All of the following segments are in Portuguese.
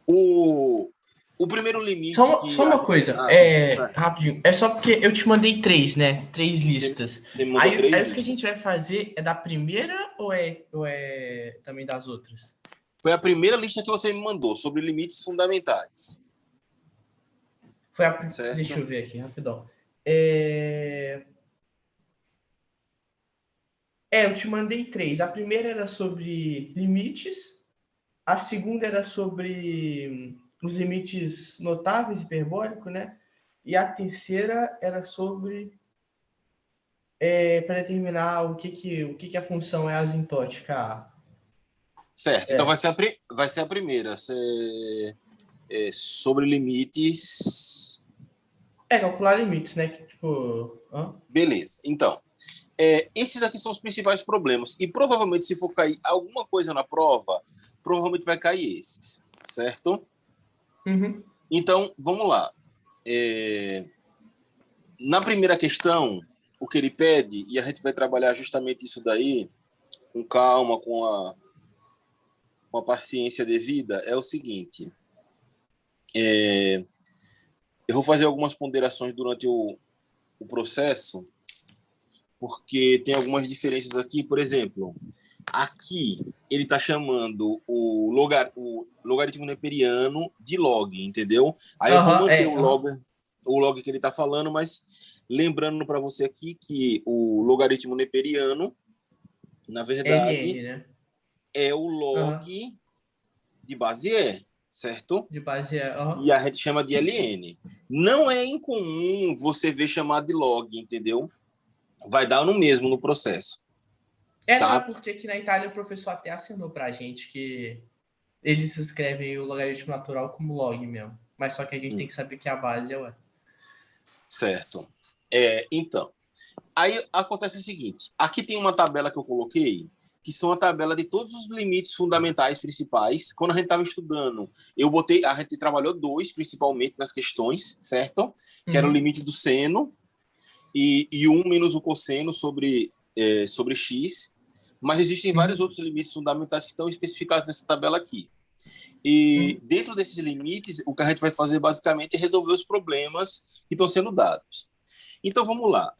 O primeiro limite... Só uma coisa, rapidinho. É só porque eu te mandei 3, né? 3 listas. Você me mandou 3 aí listas. O que a gente vai fazer é da primeira ou é também das outras? Foi a primeira lista que você me mandou, sobre limites fundamentais. Certo. Deixa eu ver aqui, rapidão. Eu te mandei 3. A primeira era sobre limites, a segunda era sobre os limites notáveis, hiperbólico, né? E a terceira era sobre para determinar o que a função é asintótica. Certo, então vai ser a primeira. Sobre limites... calcular limites, né? Beleza, então... esses aqui são os principais problemas. E provavelmente, se for cair alguma coisa na prova, provavelmente vai cair esses, certo? Uhum. Então, vamos lá. Na primeira questão, o que ele pede, e a gente vai trabalhar justamente isso daí, com calma, com a paciência devida, é o seguinte. Eu vou fazer algumas ponderações durante o processo, porque tem algumas diferenças aqui. Por exemplo, aqui ele está chamando o logaritmo neperiano de log, entendeu? Aí eu vou manter o log que ele está falando, mas lembrando para você aqui que o logaritmo neperiano, na verdade, LN, né? é o log de base E, certo? De base E. E a gente chama de LN. Não é incomum você ver chamado de log, entendeu? Vai dar no mesmo no processo. Não é porque aqui na Itália o professor até assinou pra gente que eles escrevem o logaritmo natural como log mesmo. Mas só que a gente tem que saber que a base é o E. Certo. Então, aí acontece o seguinte. Aqui tem uma tabela que eu coloquei, que são a tabela de todos os limites fundamentais principais. Quando a gente estava estudando, a gente trabalhou 2, principalmente, nas questões, certo? Que era o limite do seno e 1 menos o cosseno sobre x. Mas existem vários outros limites fundamentais que estão especificados nessa tabela aqui. E dentro desses limites, o que a gente vai fazer basicamente é resolver os problemas que estão sendo dados. Então, vamos lá.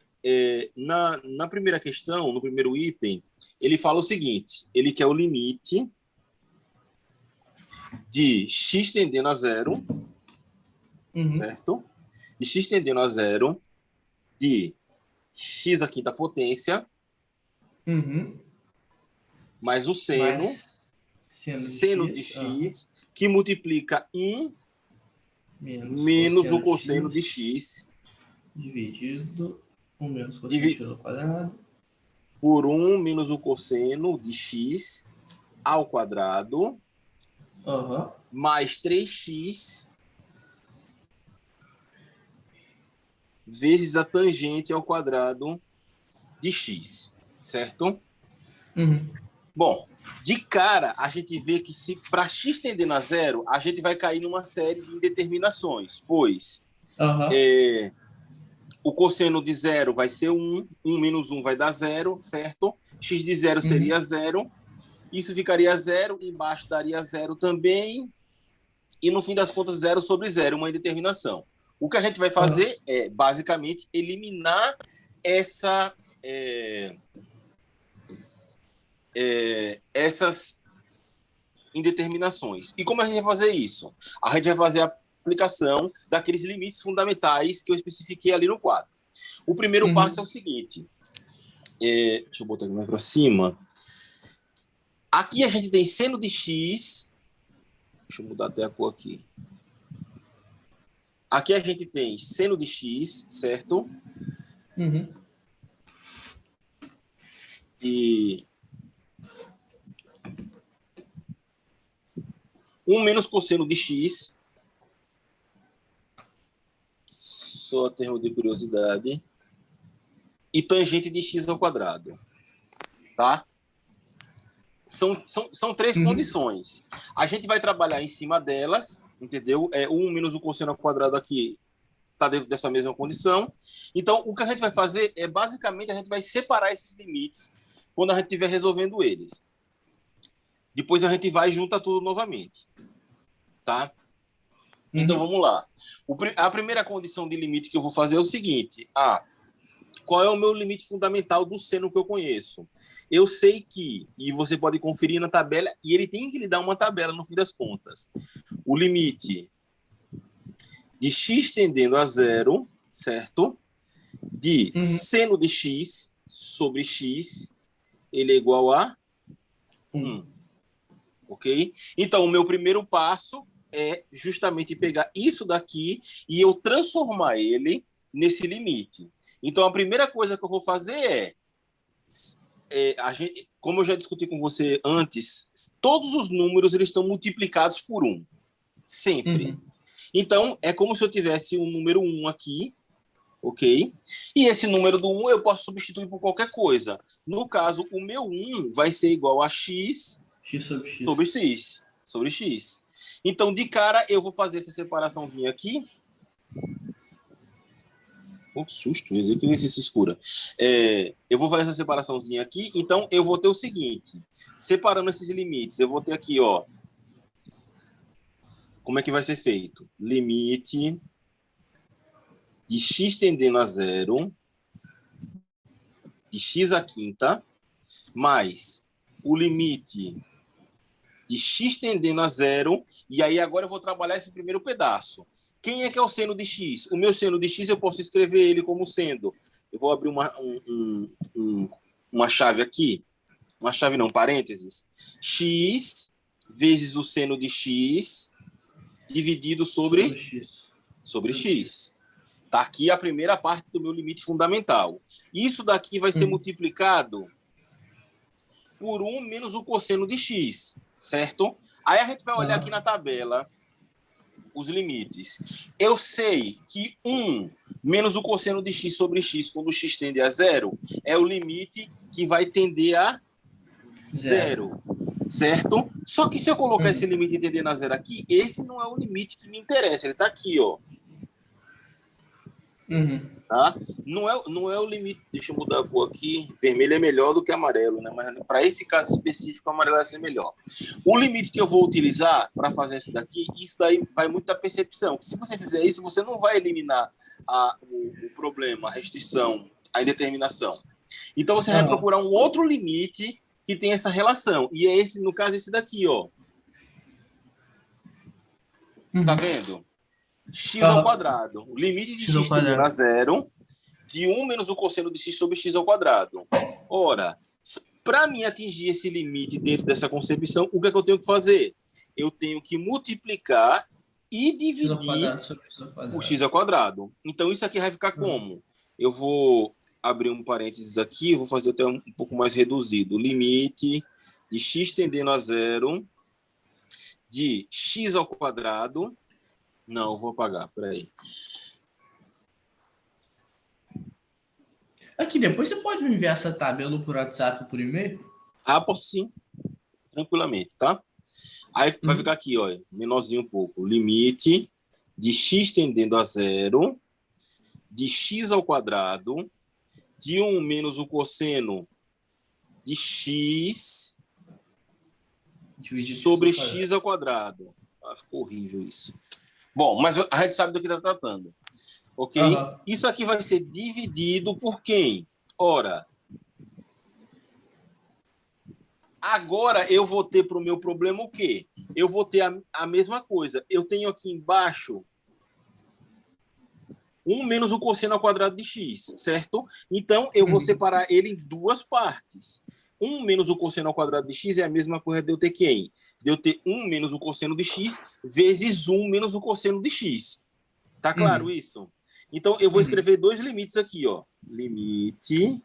Na primeira questão, no primeiro item, ele fala o seguinte: ele quer o limite de x tendendo a zero, certo? De x tendendo a zero, de x à quinta potência, mais o seno de x, que multiplica 1 menos o cosseno de x, dividido 1 menos o cosseno de x ao quadrado, por 1 menos o cosseno de x ao quadrado, mais 3x vezes a tangente ao quadrado de x, certo? Bom, de cara, a gente vê que se para x tendendo a zero, a gente vai cair numa série de indeterminações, pois o cosseno de zero vai ser 1, 1 menos 1 vai dar zero, certo? X de zero seria zero, isso ficaria zero, embaixo daria zero também, e no fim das contas, zero sobre zero, uma indeterminação. O que a gente vai fazer é, basicamente, eliminar essas indeterminações. E como a gente vai fazer isso? A gente vai fazer a aplicação daqueles limites fundamentais que eu especifiquei ali no quadro. O primeiro passo é o seguinte. Deixa eu botar aqui mais para cima. Aqui a gente tem seno de x. Deixa eu mudar até a cor aqui. Aqui a gente tem seno de x, certo? E 1 menos cosseno de x. Só a termo de curiosidade. E tangente de x ao quadrado. Tá? São 3 condições. A gente vai trabalhar em cima delas, entendeu? 1 menos o cosseno ao quadrado aqui está dentro dessa mesma condição. Então, o que a gente vai fazer é, basicamente, a gente vai separar esses limites quando a gente estiver resolvendo eles. Depois a gente vai e junta tudo novamente. Tá? Então, vamos lá. A primeira condição de limite que eu vou fazer é o seguinte. Qual é o meu limite fundamental do seno que eu conheço? Eu sei que, e você pode conferir na tabela, e ele tem que lhe dar uma tabela no fim das contas. O limite de x tendendo a zero, certo? De seno de x sobre x, ele é igual a 1. Ok? Então, o meu primeiro passo é justamente pegar isso daqui e eu transformar ele nesse limite. Então, a primeira coisa que eu vou fazer como eu já discuti com você antes, todos os números eles estão multiplicados por 1. Sempre. Então, é como se eu tivesse um número 1 aqui, ok? E esse número do 1 eu posso substituir por qualquer coisa. No caso, o meu 1 vai ser igual a x sobre x. Então, de cara, eu vou fazer essa separaçãozinha aqui. Que susto, eu que se escura. Eu vou fazer essa separaçãozinha aqui, então eu vou ter o seguinte, separando esses limites, eu vou ter aqui, ó, como é que vai ser feito? Limite de x tendendo a zero, de x à quinta, mais o limite de x tendendo a zero, e aí agora eu vou trabalhar esse primeiro pedaço. Quem é que é o seno de x? O meu seno de x eu posso escrever ele como sendo... Eu vou abrir uma chave aqui. Uma chave não, parênteses. X vezes o seno de x dividido sobre x. Está aqui a primeira parte do meu limite fundamental. Isso daqui vai ser multiplicado por 1 menos o cosseno de x, certo? Aí a gente vai olhar aqui na tabela os limites. Eu sei que 1 menos o cosseno de x sobre x, quando x tende a zero, é o limite que vai tender a zero, certo? Só que se eu colocar esse limite tendendo a zero aqui, esse não é o limite que me interessa, ele está aqui, ó. Tá? Não é o limite. Deixa eu mudar a cor aqui. Vermelho é melhor do que amarelo, né? Mas para esse caso específico, o amarelo vai ser melhor. O limite que eu vou utilizar para fazer isso daqui, isso daí vai muito da percepção. Se você fizer isso, você não vai eliminar o problema, a restrição, a indeterminação. Então você vai procurar um outro limite que tem essa relação. E é esse, no caso, esse daqui, ó. Você está vendo? X ao quadrado. O limite de x tendendo a zero de 1 menos o cosseno de x sobre x ao quadrado. Ora, para mim atingir esse limite dentro dessa concepção, o que é que eu tenho que fazer? Eu tenho que multiplicar e dividir por x ao quadrado. Então, isso aqui vai ficar como? Eu vou abrir um parênteses aqui, vou fazer até um pouco mais reduzido. Limite de x tendendo a zero de x ao quadrado. Não, eu vou apagar, peraí. Aqui, depois você pode me enviar essa tabela por WhatsApp ou por e-mail? Posso sim, tranquilamente, tá? Aí vai ficar aqui, ó, menorzinho um pouco. Limite de x tendendo a zero, de x ao quadrado, de 1 menos o cosseno de x sobre x ao quadrado. Ficou horrível isso. Bom, mas a gente sabe do que está tratando. Ok? Isso aqui vai ser dividido por quem? Ora, agora eu vou ter para o meu problema o quê? Eu vou ter a mesma coisa. Eu tenho aqui embaixo 1 menos o cosseno ao quadrado de x, certo? Então, eu vou separar ele em duas partes. 1 menos o cosseno ao quadrado de x é a mesma coisa de eu ter quem? De eu ter 1 menos o cosseno de x vezes 1 menos o cosseno de x. Tá claro isso? Então, eu vou escrever dois limites aqui, ó. Limite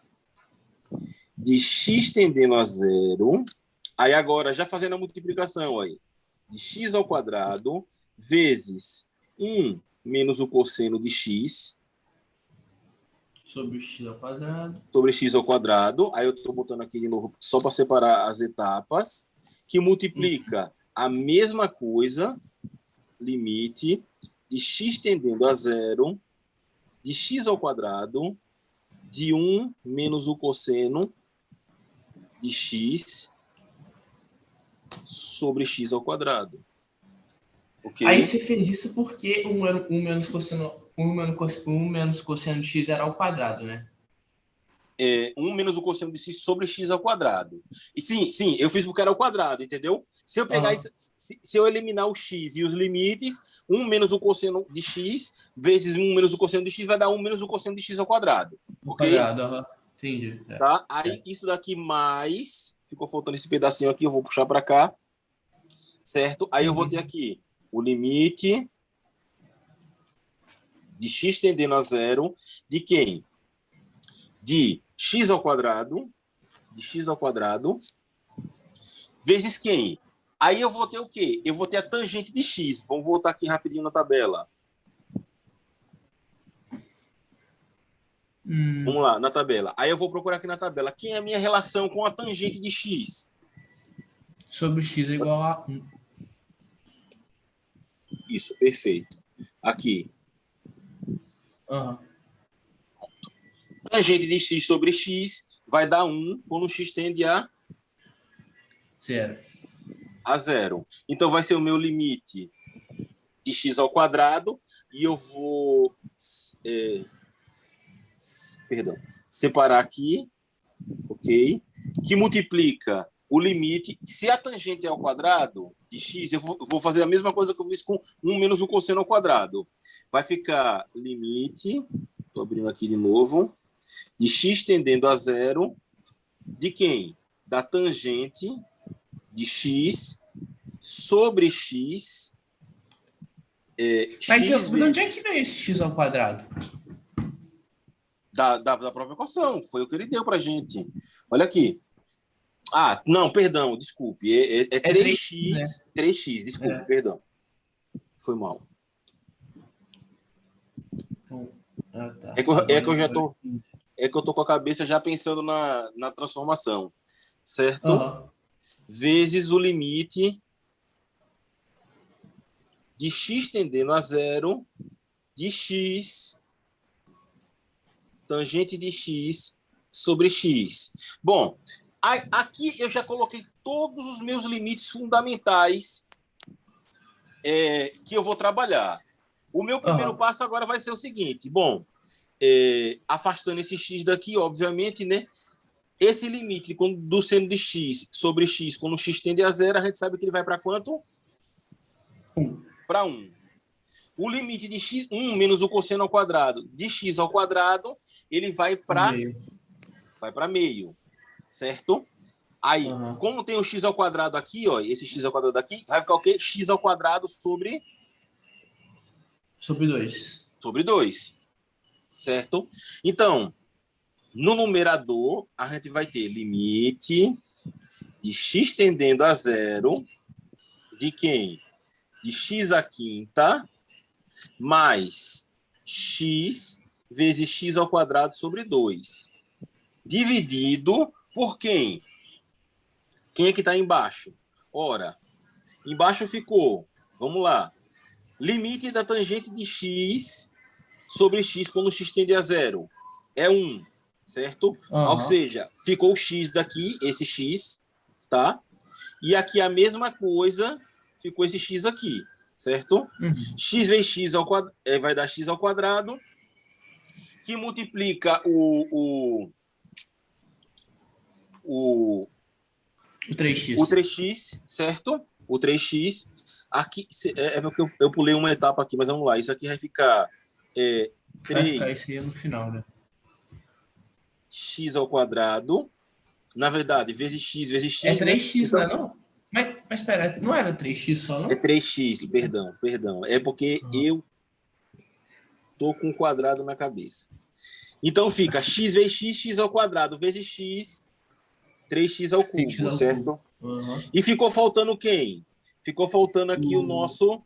de x tendendo a zero. Aí agora, já fazendo a multiplicação aí, de x ao quadrado vezes 1 menos o cosseno de x sobre x ao quadrado. Sobre x ao quadrado. Aí eu estou botando aqui de novo só para separar as etapas, que multiplica a mesma coisa, limite de x tendendo a zero, de x ao quadrado, de 1 menos o cosseno de x sobre x ao quadrado. Ok? Aí você fez isso porque 1 menos cosseno de x era ao quadrado, né? 1 menos o cosseno de x sobre x ao quadrado. E sim, eu fiz porque era ao quadrado, entendeu? Se eu pegar isso, se eu eliminar o x e os limites, 1 menos o cosseno de x vezes 1 menos o cosseno de x vai dar 1 menos o cosseno de x ao quadrado. Ok? Quadrado, entendi. Tá? Aí isso daqui mais... Ficou faltando esse pedacinho aqui, eu vou puxar para cá. Certo? Aí eu vou ter aqui o limite de x tendendo a zero de quem? De x ao quadrado, vezes quem? Aí eu vou ter o quê? Eu vou ter a tangente de x. Vamos voltar aqui rapidinho na tabela. Vamos lá, na tabela. Aí eu vou procurar aqui na tabela. Quem é a minha relação com a tangente de x? Sobre x é igual a 1. Isso, perfeito. Aqui. Tangente de x sobre x vai dar 1 quando x tende a zero. Então, vai ser o meu limite de x ao quadrado e eu vou separar aqui, ok? Que multiplica o limite. Se a tangente é ao quadrado de x, eu vou fazer a mesma coisa que eu fiz com 1 menos o cosseno ao quadrado. Vai ficar limite, estou abrindo aqui de novo, de x tendendo a zero, de quem? Da tangente de x sobre x. Mas de onde é que veio esse x ao quadrado? Da própria equação. Foi o que ele deu para a gente. Olha aqui. Ah, não, perdão, desculpe. É 3x, né? 3x, desculpe, perdão. Foi mal. Tá. É que eu já tô... É que eu tô com a cabeça já pensando na transformação. Certo? Vezes o limite de x tendendo a zero de x tangente de x sobre x. Bom, aqui eu já coloquei todos os meus limites fundamentais que eu vou trabalhar. O meu primeiro passo agora vai ser o seguinte. Bom, afastando esse x daqui, obviamente, né? Esse limite do seno de x sobre x, quando x tende a zero, a gente sabe que ele vai para quanto? 1. Para 1. O limite de x, 1 menos o cosseno ao quadrado de x ao quadrado, ele vai para meio, certo? Aí, como tem o x ao quadrado aqui, ó, esse x ao quadrado aqui, vai ficar o quê? X ao quadrado sobre 2. Sobre 2, certo? Então, no numerador, a gente vai ter limite de x tendendo a zero de quem? De x à quinta mais x vezes x ao quadrado sobre 2. Dividido por quem? Quem é que está embaixo? Ora, embaixo ficou, vamos lá, limite da tangente de x sobre x quando x tende a zero. É 1, certo? Ou seja, ficou o x daqui, esse x, tá? E aqui a mesma coisa, ficou esse x aqui, certo? X vezes x ao quadrado, vai dar x ao quadrado, que multiplica o 3x. O 3x, certo? O 3x. Aqui, porque eu pulei uma etapa aqui, mas vamos lá. Isso aqui vai ficar 3 vai ficar isso aí no final, né? X ao quadrado. Na verdade, vezes x, É 3x, né? Então, não? Mas espera, não era 3x só, não? É 3x, perdão. É porque eu tô com um quadrado na cabeça. Então fica x vezes x ao quadrado, vezes x, 3x ao cubo, certo? E ficou faltando quem? Ficou faltando aqui o nosso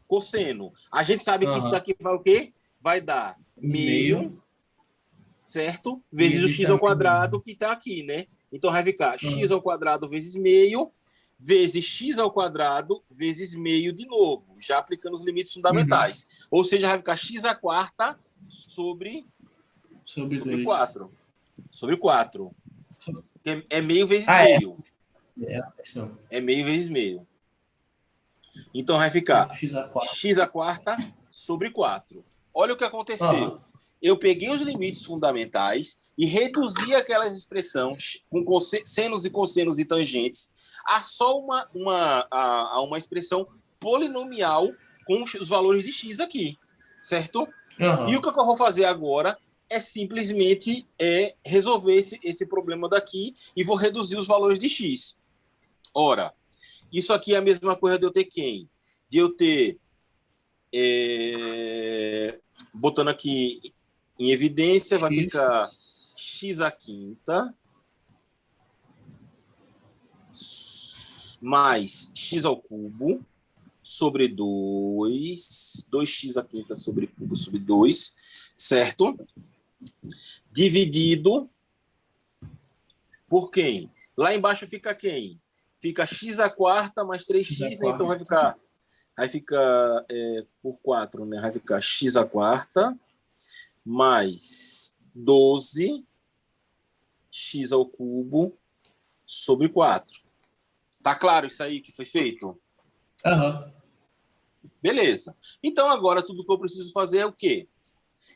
cosseno. A gente sabe que isso daqui vai o quê? Vai dar meio, certo? Vezes o x ao quadrado que está aqui, né? Então vai ficar x ao quadrado vezes meio, vezes x ao quadrado vezes meio de novo, já aplicando os limites fundamentais. Ou seja, vai ficar x à quarta sobre 4. Sobre 4. É meio vezes meio. É meio vezes meio. Então vai ficar x a quarta sobre 4. Olha o que aconteceu. Eu peguei os limites fundamentais e reduzi aquelas expressões com senos e cossenos e tangentes a só uma expressão polinomial com os valores de x aqui, certo? E o que eu vou fazer agora é simplesmente resolver esse problema daqui e vou reduzir os valores de x. Ora, isso aqui é a mesma coisa de eu ter quem? De eu ter, botando aqui em evidência, vai ficar x à quinta mais x ao cubo sobre 2, 2x à quinta sobre cubo sobre 2, certo? Dividido por quem? Lá embaixo fica quem? Fica x à quarta mais 3x, né? Então vai ficar por 4, né? Vai ficar x à quarta mais 12 x ao cubo sobre 4. Tá claro isso aí que foi feito? Beleza. Então, agora, tudo que eu preciso fazer é o quê?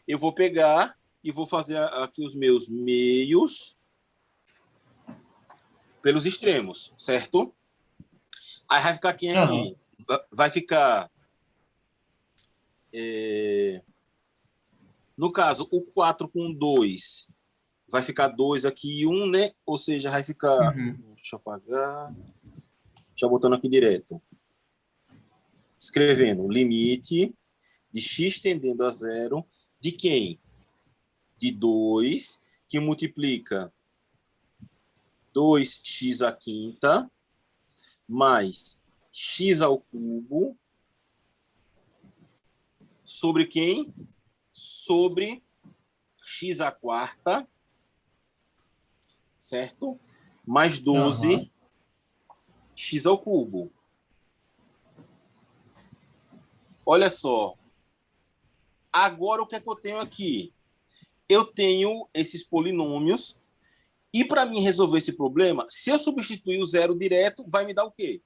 Eu vou pegar e vou fazer aqui os meus meios pelos extremos, certo? Aí vai ficar quem aqui? Vai ficar... no caso, o 4 com 2 vai ficar 2 aqui e 1, né? Ou seja, vai ficar... Deixa eu apagar... Já botando aqui direto. Escrevendo limite de x tendendo a zero de quem? De 2, que multiplica 2x à quinta mais x ao cubo sobre quem? Sobre x à quarta, certo? Mais 12 x ao cubo. Olha só. Agora, o que é que eu tenho aqui? Eu tenho esses polinômios e, para mim resolver esse problema, se eu substituir o zero direto, vai me dar o quê?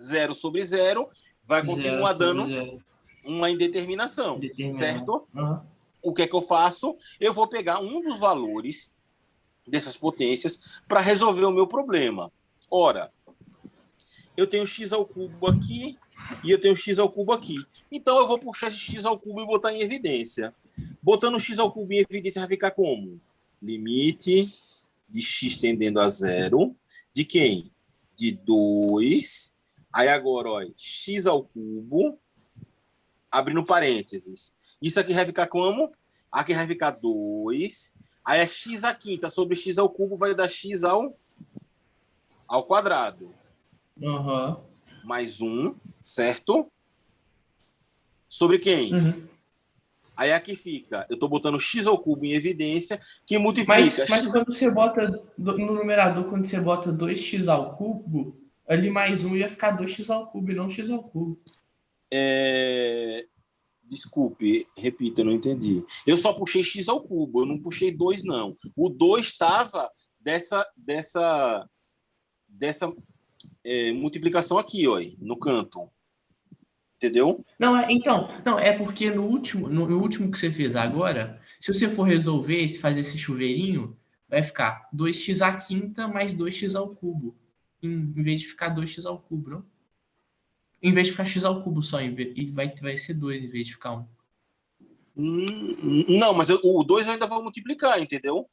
0 sobre 0 vai continuar dando uma indeterminação, certo? O que é que eu faço? Eu vou pegar um dos valores dessas potências para resolver o meu problema. Ora, eu tenho x ao cubo aqui e eu tenho x ao cubo aqui. Então, eu vou puxar esse x ao cubo e botar em evidência. Botando x ao cubo em evidência, vai ficar como? Limite de x tendendo a zero. De quem? De 2. Aí agora, ó, x ao cubo, abrindo parênteses. Isso aqui vai ficar como? Aqui vai ficar 2. Aí é x à quinta sobre x ao cubo vai dar x ao quadrado. Mais 1, certo? Sobre quem? Aí aqui fica, eu estou botando x ao cubo em evidência, que multiplica... Mas quando você bota no numerador, quando você bota 2x ao cubo, ali mais 1 ia ficar 2x ao cubo e não x ao cubo. Desculpe, repita, eu não entendi. Eu só puxei x ao cubo, eu não puxei 2, não. O 2 estava dessa multiplicação aqui, ó, no canto. Entendeu? Não, é porque no último que você fez agora, se você for resolver, se fazer esse chuveirinho, vai ficar 2x à quinta mais 2x ao cubo. Em vez de ficar 2x ao cubo, não? Em vez de ficar x ao cubo só, e vai ser 2 em vez de ficar 1. Não, mas o 2 eu ainda vou multiplicar, entendeu?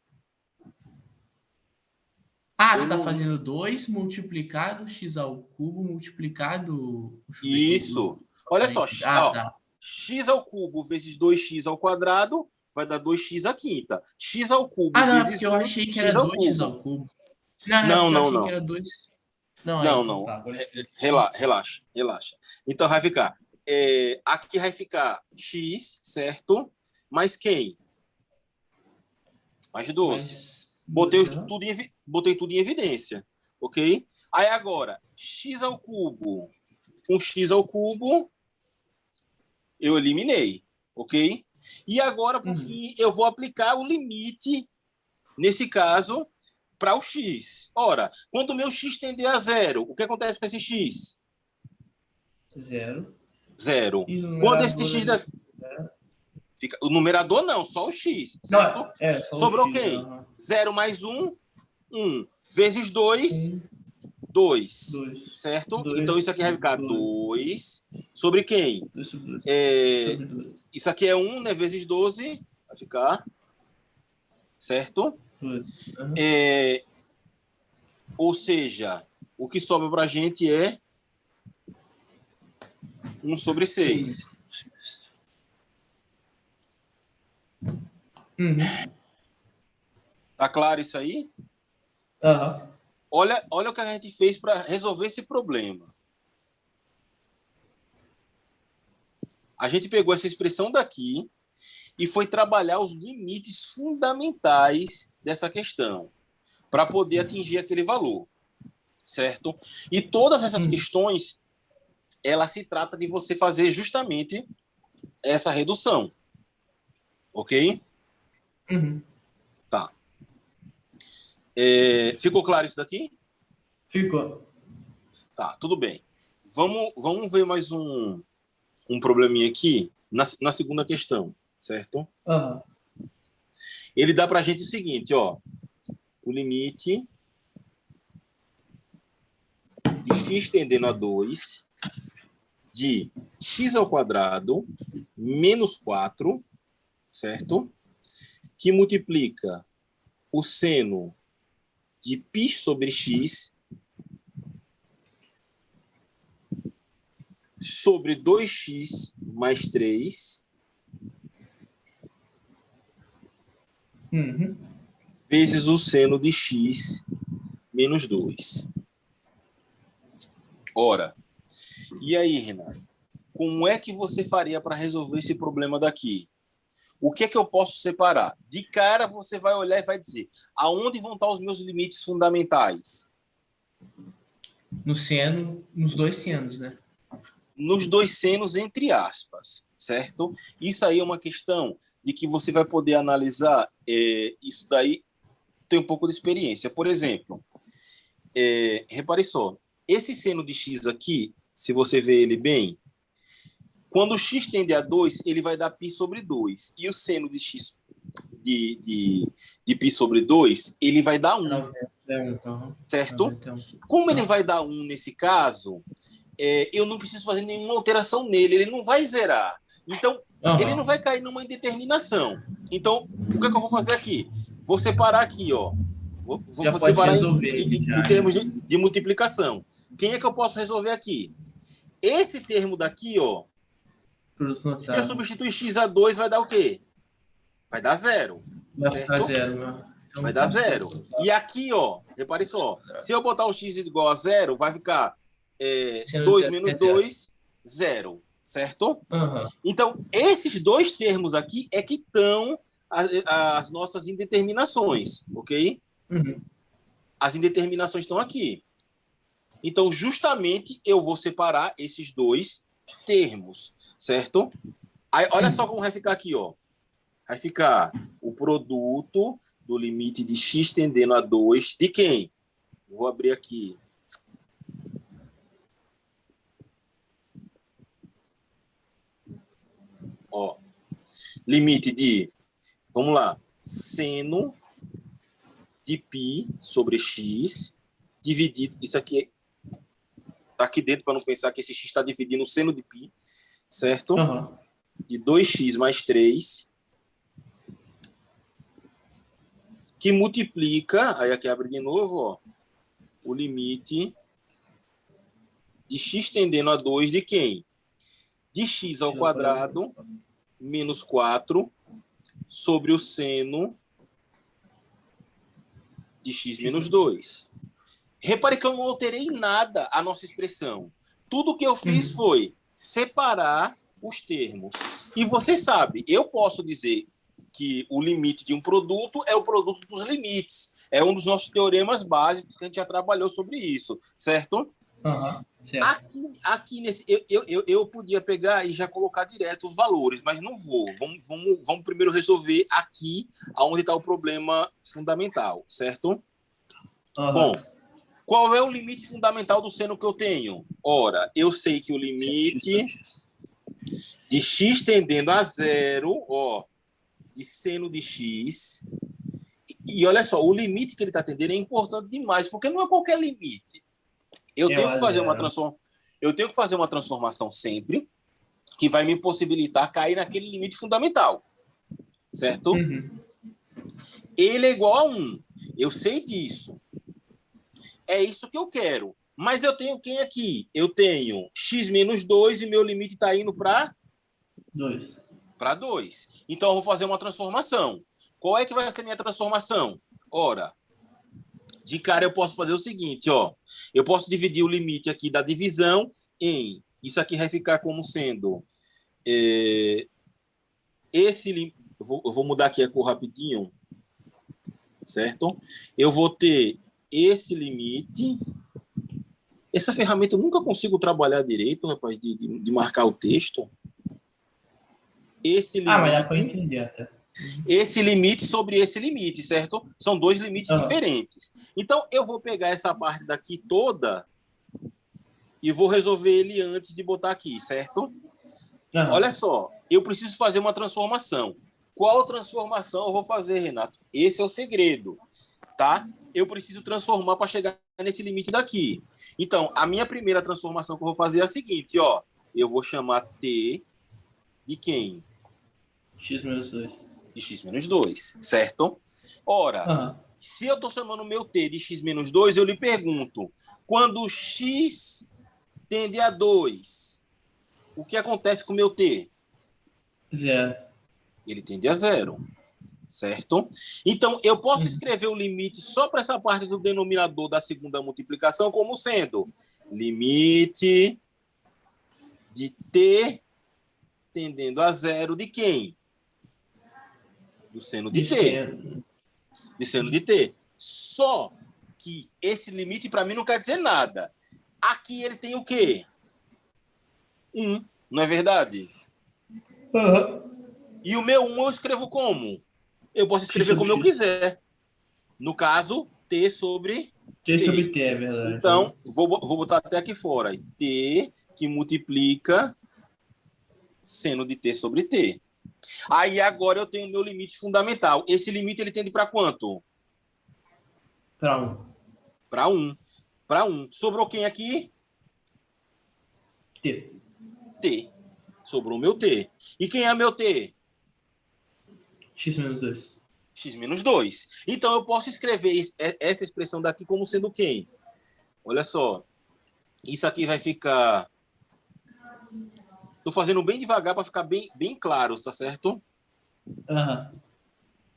Você está fazendo 2 multiplicado x ao cubo multiplicado... Isso. Olha só, tá. X ao cubo vezes 2x ao quadrado vai dar 2x à quinta. X ao cubo não, vezes porque eu achei que era 2x ao cubo. Não. Eu achei que era 2. Não. Tá, relaxa. Então vai ficar... aqui vai ficar x, certo? Mais quem? Mais 12. Botei tudo em evidência, ok? Aí agora, x ao cubo com x ao cubo, eu eliminei, ok? E agora, por fim, eu vou aplicar o limite, nesse caso, para o x. Ora, quando o meu x tender a zero, o que acontece com esse x? Zero. Zero. E no Quando esse numerador x... Da... Fica... O numerador não, só o x, certo? Não, só sobrou o x, quem? 0 mais 1, 1. Vezes 2, 2. Certo? 2 então, isso aqui vai ficar 2 sobre quem? 2 sobre 2. Sobre 2. Isso aqui é 1, né? Vezes 12. Vai ficar. Certo? Ou seja, o que sobra para a gente é 1 sobre 6. Tá claro isso aí? Olha o que a gente fez para resolver esse problema. A gente pegou essa expressão daqui e foi trabalhar os limites fundamentais dessa questão para poder atingir aquele valor, certo? E todas essas questões, ela se trata de você fazer justamente essa redução, ok? Tá. Ficou claro isso daqui? Ficou. Tá, tudo bem. Vamos ver mais um probleminha aqui na segunda questão, certo? Ele dá para a gente o seguinte, ó. O limite de x tendendo a 2 de x ao quadrado menos 4, certo? Que multiplica o seno de π sobre x sobre 2x mais 3 vezes o seno de x menos 2. Ora, e aí, Renato? Como é que você faria para resolver esse problema daqui? O que é que eu posso separar? De cara, você vai olhar e vai dizer aonde vão estar os meus limites fundamentais? No seno, nos dois senos, né? Nos dois senos, entre aspas, certo? Isso aí é uma questão de que você vai poder analisar isso daí, tem um pouco de experiência. Por exemplo, repare só, esse seno de x aqui, se você ver ele bem, quando o x tende a 2, ele vai dar π sobre 2. E o seno de x de π sobre 2, ele vai dar 1. Certo? Como ele vai dar 1 nesse caso, eu não preciso fazer nenhuma alteração nele, ele não vai zerar. Então, ele não vai cair numa indeterminação. Então, o que é que eu vou fazer aqui? Vou separar aqui, ó. Vou separar em termos de multiplicação. Quem é que eu posso resolver aqui? Esse termo daqui, ó. Se eu substituir x a 2, vai dar o quê? Vai dar 0. Certo? Vai dar 0. E aqui, ó, repare só. Se eu botar o x igual a 0, vai ficar 2 menos 2, 0. Certo? Então, esses dois termos aqui é que estão as nossas indeterminações, ok? As indeterminações estão aqui. Então, justamente, eu vou separar esses dois termos, certo? Aí, olha só como vai ficar aqui, ó. Vai ficar o produto do limite de x tendendo a 2 de quem? Vou abrir aqui. Ó. Limite de, vamos lá, seno de π sobre x dividido, isso aqui tá aqui dentro para não pensar que esse x está dividindo o seno de π, certo? De 2x mais 3, que multiplica, aí aqui abre de novo, ó, o limite de x tendendo a 2 de quem? De x ao quadrado menos 4 sobre o seno de x menos 2. Repare que eu não alterei nada a nossa expressão. Tudo que eu fiz foi separar os termos. E você sabe, eu posso dizer que o limite de um produto é o produto dos limites. É um dos nossos teoremas básicos que a gente já trabalhou sobre isso, certo? Certo. Aqui nesse, eu podia pegar e já colocar direto os valores, mas não vou. Vamos primeiro resolver aqui onde está o problema fundamental, certo? Bom, qual é o limite fundamental do seno que eu tenho? Ora, eu sei que o limite de x tendendo a zero, ó, de seno de x. E olha só, o limite que ele está tendendo é importante demais, porque não é qualquer limite. Eu tenho que fazer uma transformação sempre que vai me possibilitar cair naquele limite fundamental, certo? Ele é igual a 1. Eu sei disso. É isso que eu quero. Mas eu tenho quem aqui? Eu tenho x menos 2 e meu limite está indo para 2. Para 2. Então, eu vou fazer uma transformação. Qual é que vai ser a minha transformação? Ora, de cara eu posso fazer o seguinte, ó. Eu posso dividir o limite aqui da divisão em... Isso aqui vai ficar como sendo... esse... Eu vou mudar aqui a cor rapidinho. Certo? Eu vou ter esse limite. Essa ferramenta eu nunca consigo trabalhar direito, rapaz, de marcar o texto. Esse limite... mas dá para entender até. Esse limite sobre esse limite, certo? São dois limites diferentes. Então, eu vou pegar essa parte daqui toda e vou resolver ele antes de botar aqui, certo? Olha só, eu preciso fazer uma transformação. Qual transformação eu vou fazer, Renato? Esse é o segredo, tá? Eu preciso transformar para chegar nesse limite daqui. Então, a minha primeira transformação que eu vou fazer é a seguinte, ó. Eu vou chamar T de quem? X menos 2. De x menos 2, certo? Ora, se eu estou chamando o meu t de x menos 2, eu lhe pergunto, quando x tende a 2, o que acontece com o meu t? 0. Ele tende a 0, certo? Então, eu posso escrever o limite só para essa parte do denominador da segunda multiplicação como sendo limite de t tendendo a 0 de quem? Do seno de t. De seno de t. Só que esse limite, para mim, não quer dizer nada. Aqui ele tem o quê? 1, não é verdade? E o meu 1 eu escrevo como? Eu posso escrever como eu quiser. No caso, t sobre t. T sobre t, é verdade. Então, vou botar até aqui fora. T que multiplica seno de t sobre t. Aí agora eu tenho o meu limite fundamental. Esse limite ele tende para quanto? Para 1. Para 1. Para 1. Sobrou quem aqui? T. T. Sobrou meu T. E quem é meu T? X menos 2. X menos 2. Então eu posso escrever essa expressão daqui como sendo quem? Olha só. Isso aqui vai ficar... Estou fazendo bem devagar para ficar bem claro, tá certo?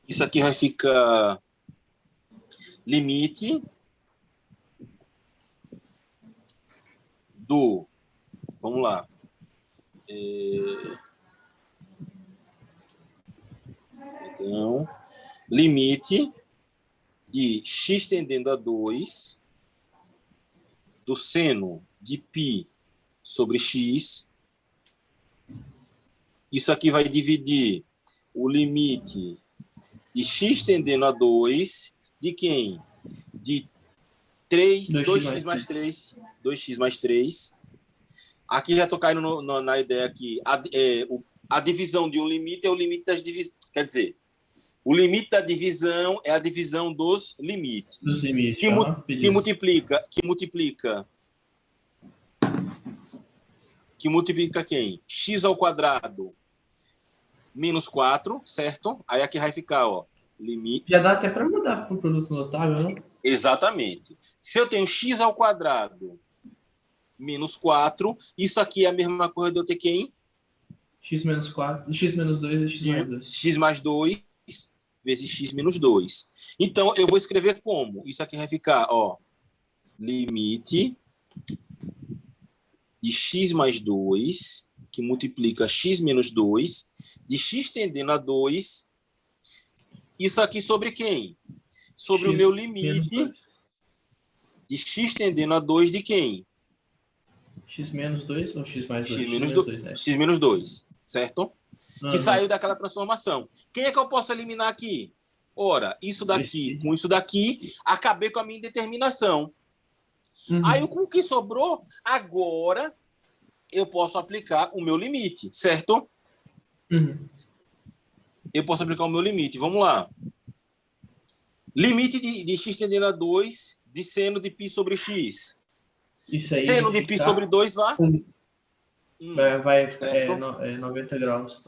Isso aqui vai ficar limite do... Vamos lá. Então, limite de x tendendo a 2 do seno de π sobre x. Isso aqui vai dividir o limite de x tendendo a 2 de quem? De 2x mais 3. 2x mais 3. Aqui já estou caindo na ideia que a divisão de um limite é o limite das divisões. Quer dizer, o limite da divisão é a divisão dos limites. Dos limites, que multiplica quem? X ao quadrado menos 4, certo? Aí aqui vai ficar, ó, limite... Já dá até para mudar para o produto notável, não? Exatamente. Se eu tenho x ao quadrado menos 4, isso aqui é a mesma coisa de eu ter quem? X menos 4, x menos 2 e x mais 2. X mais 2 vezes x menos 2. Então, eu vou escrever como? Isso aqui vai ficar, ó, limite de x mais 2, que multiplica x menos 2, de x tendendo a 2, isso aqui sobre quem? Sobre x o meu limite de x tendendo a 2 de quem? X menos 2 ou x mais 2? X menos 2, certo? Que saiu daquela transformação. Quem é que eu posso eliminar aqui? Ora, isso daqui com isso daqui, acabei com a minha indeterminação. Aí, com o que sobrou, agora eu posso aplicar o meu limite, certo? Eu posso aplicar o meu limite. Vamos lá. Limite de x tendendo a 2 de seno de π sobre x. Isso aí Seno de π sobre 2 lá. Vai 90 graus.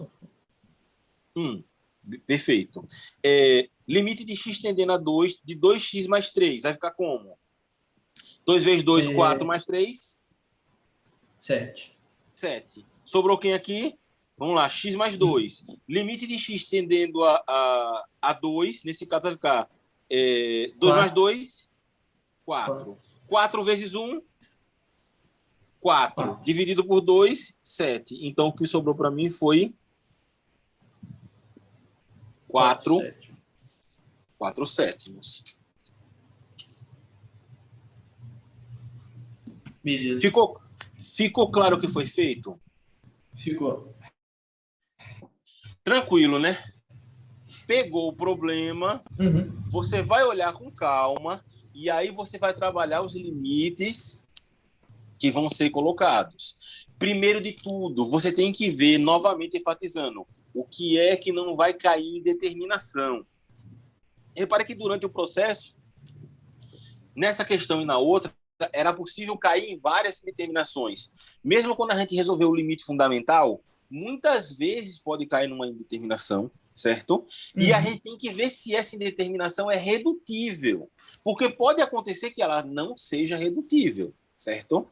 Perfeito. Limite de x tendendo a 2 de 2x mais 3. Vai ficar como? 2 vezes 2, 4 mais 3? 7. 7. Sobrou quem aqui? Vamos lá, x mais 2. Limite de x tendendo a 2, nesse caso vai ficar 2 mais 2, 4. 4 vezes 1, 4. Dividido por 2, 7. Então, o que sobrou para mim foi 4 sétimos. Beleza. Ficou claro o que foi feito? Ficou. Tranquilo, né? Pegou o problema, você vai olhar com calma e aí você vai trabalhar os limites que vão ser colocados. Primeiro de tudo, você tem que ver, novamente enfatizando, o que é que não vai cair em determinação. Repare que durante o processo, nessa questão e na outra, era possível cair em várias determinações. Mesmo quando a gente resolveu o limite fundamental, muitas vezes pode cair numa indeterminação, certo? E a gente tem que ver se essa indeterminação é redutível. Porque pode acontecer que ela não seja redutível, certo?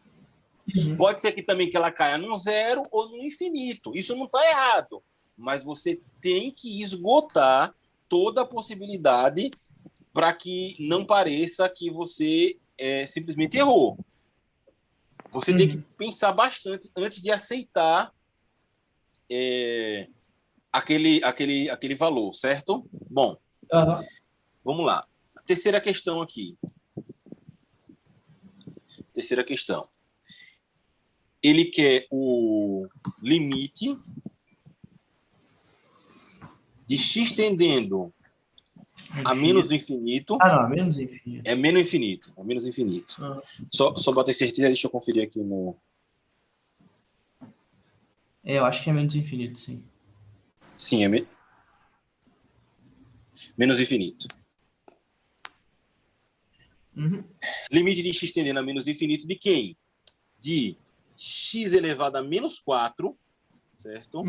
Pode ser que também que ela caia num zero ou no infinito. Isso não está errado. Mas você tem que esgotar toda a possibilidade para que não pareça que você simplesmente errou. Você tem que pensar bastante antes de aceitar aquele valor, certo? Bom, vamos lá. A terceira questão aqui. Terceira questão. Ele quer o limite de x tendendo a menos infinito. Não, menos infinito. É menos infinito. É menos infinito. Só para ter certeza, deixa eu conferir aqui no... Eu acho que é menos infinito, sim. Sim, menos infinito. Limite de x tendendo a menos infinito de quem? De x elevado a menos 4, certo?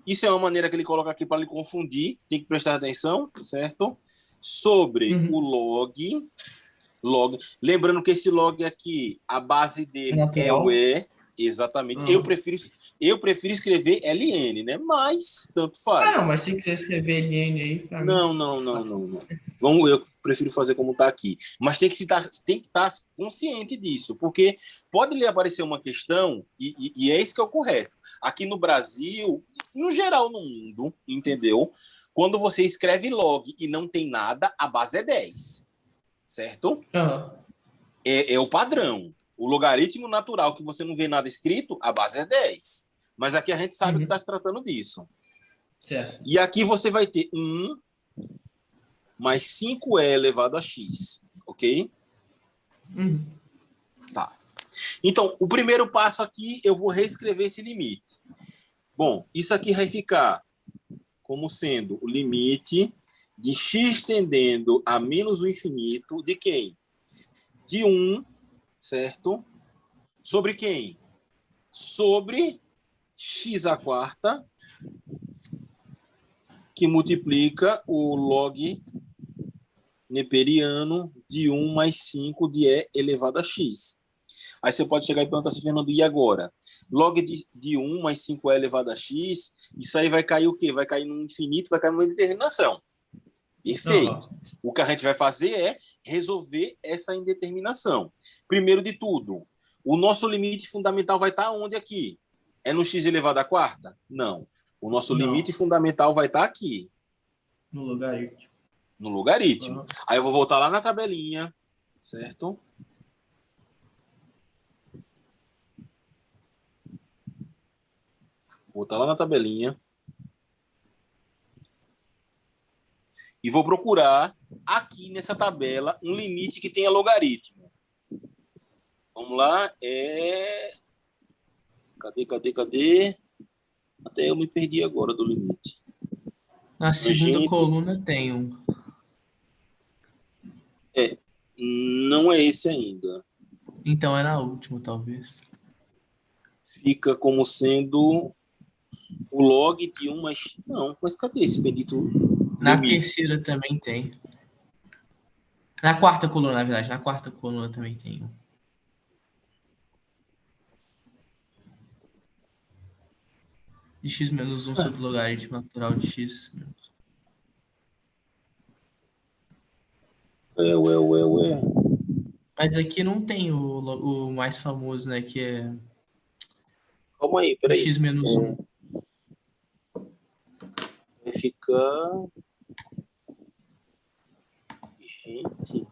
Isso é uma maneira que ele coloca aqui para lhe confundir, tem que prestar atenção, certo? Sobre o log. Lembrando que esse log aqui, a base dele é o E, exatamente. Eu prefiro escrever LN, né? Mas tanto faz. Não, mas se quiser escrever LN aí, para mim. Não. Eu prefiro fazer como está aqui. Mas tem que estar consciente disso, porque pode lhe aparecer uma questão, e é isso que é o correto. Aqui no Brasil, no geral no mundo, entendeu? Quando você escreve log e não tem nada, a base é 10. Certo? É o padrão. O logaritmo natural, que você não vê nada escrito, a base é 10. Mas aqui a gente sabe que está se tratando disso. Certo. E aqui você vai ter 1 mais 5e elevado a x. Ok? Tá. Então, o primeiro passo aqui, eu vou reescrever esse limite. Bom, isso aqui vai ficar como sendo o limite de x tendendo a menos o infinito de quem? De 1, certo? Sobre quem? Sobre x à quarta, que multiplica o log neperiano de 1 mais 5 de e elevado a x. Aí você pode chegar e perguntar assim, Fernando, e agora? Log de 1 mais 5e elevado a x, isso aí vai cair o quê? Vai cair no infinito, vai cair numa indeterminação. Perfeito. O que a gente vai fazer é resolver essa indeterminação. Primeiro de tudo, o nosso limite fundamental vai estar onde aqui? É no x elevado à quarta? Não. O nosso limite fundamental vai estar aqui. No logaritmo. No logaritmo. Aí eu vou voltar lá na tabelinha, certo? Voltar lá na tabelinha. E vou procurar aqui nessa tabela um limite que tenha logaritmo. Vamos lá. Cadê? Até eu me perdi agora do limite. Na segunda coluna tem um. Não é esse ainda. Então é na última, talvez. Fica como sendo o log de 1, mas... Não, mas cadê esse bendito Na limite? terceira também tem. Na quarta coluna, na verdade. Na quarta coluna também tem um. De x menos 1 sobre o logaritmo natural de x. Ué. Mas aqui não tem o mais famoso, né? Que é Calma aí, peraí. x menos 1. Vai ficar... Gente...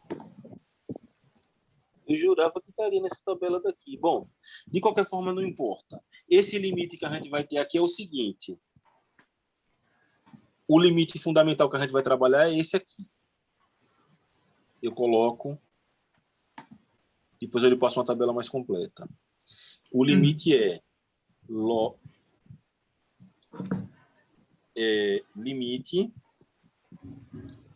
Eu jurava que estaria nessa tabela daqui. Bom, de qualquer forma, não importa. Esse limite que a gente vai ter aqui é o seguinte. O limite fundamental que a gente vai trabalhar é esse aqui. Eu coloco... Depois eu lhe passo uma tabela mais completa. O limite limite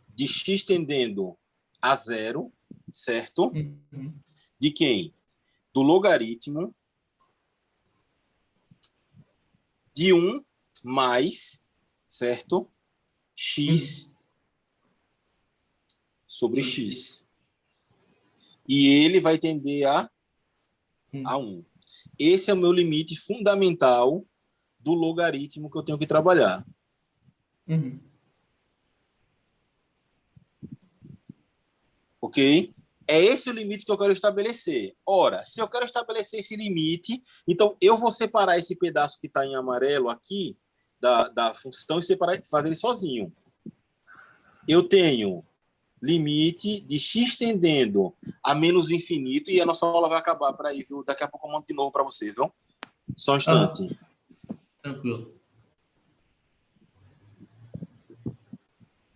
de x tendendo a 0, certo? De quem? Do logaritmo de 1 mais, certo? X sobre x. E ele vai tender a 1. Esse é o meu limite fundamental do logaritmo que eu tenho que trabalhar. Ok? É esse o limite que eu quero estabelecer. Ora, se eu quero estabelecer esse limite, então eu vou separar esse pedaço que está em amarelo aqui da função e fazer ele sozinho. Eu tenho limite de x tendendo a menos infinito e a nossa aula vai acabar para aí, viu? Daqui a pouco eu mando de novo para você, viu? Só um instante. Tranquilo.